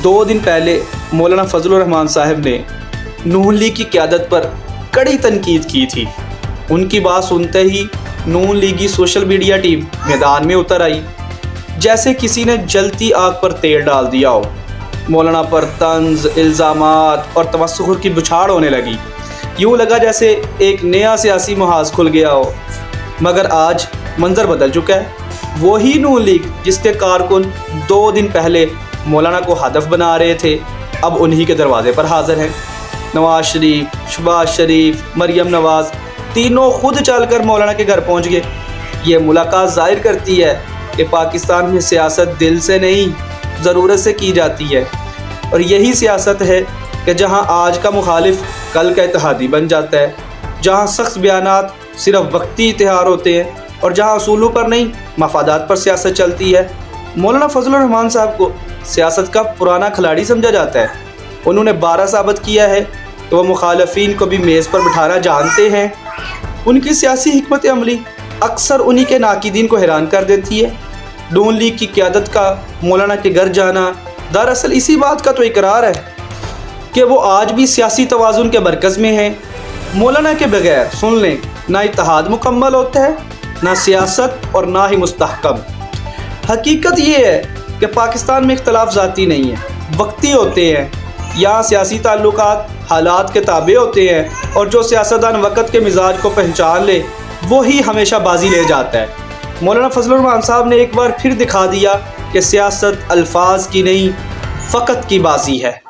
2 दिन पहले मौलाना फजलुर रहमान साहब ने नून लीग की क़यादत पर कड़ी तनकीद की थी। उनकी बात सुनते ही नून लीगी सोशल मीडिया टीम मैदान में उतर आई, जैसे किसी ने जलती आग पर तेल डाल दिया हो। मौलाना पर तंज, इल्ज़ामात और तमस्खुर की बुछाड़ होने लगी। यूँ लगा जैसे एक नया सियासी मुहाज खुल गया हो। मगर आज मंजर बदल चुका है। वही नून लीग जिसके कारकुन 2 दिन पहले मौलाना को हदफ बना रहे थे, अब उन्हीं के दरवाजे पर हाजिर हैं। नवाज शरीफ, शहबाज शरीफ, मरियम नवाज तीनों खुद चलकर मौलाना के घर पहुंच गए। ये मुलाकात ज़ाहिर करती है कि पाकिस्तान में सियासत दिल से नहीं, ज़रूरत से की जाती है। और यही सियासत है कि जहां आज का मुखालिफ कल का इत्तेहादी बन जाता है, जहां सख्त बयानात सिर्फ वक्ती इतिहार होते हैं और जहां असूलों पर नहीं मफादात पर सियासत चलती है। मौलाना फजलुर रहमान साहब को सियासत का पुराना खिलाड़ी समझा जाता है। उन्होंने 12 साबित किया है कि वह मुखालफीन को भी मेज़ पर बिठाना जानते हैं। उनकी सियासी हिकमत अमली अक्सर उन्हीं के नाकिदीन को हैरान कर देती है। नून लीग की क़यादत का मौलाना के घर जाना दरअसल इसी बात का तो इकरार है कि वो आज भी सियासी तवाज़ुन के मरकज़ में है। मौलाना के बगैर सुन लें, ना इत्तेहाद मुकम्मल होता है, ना सियासत और ना ही मुस्तहकम। हकीकत ये है कि पाकिस्तान में इख्तलाफ ज़ाती नहीं है, वक्ती होते हैं। यहाँ सियासी ताल्लुकात हालात के ताबे होते हैं और जो सियासतदान वक़्त के मिजाज को पहचान ले वही हमेशा बाजी ले जाता है। मौलाना फजलुर रहमान साहब ने एक बार फिर दिखा दिया कि सियासत अल्फाज की नहीं, फ़कत की बाजी है।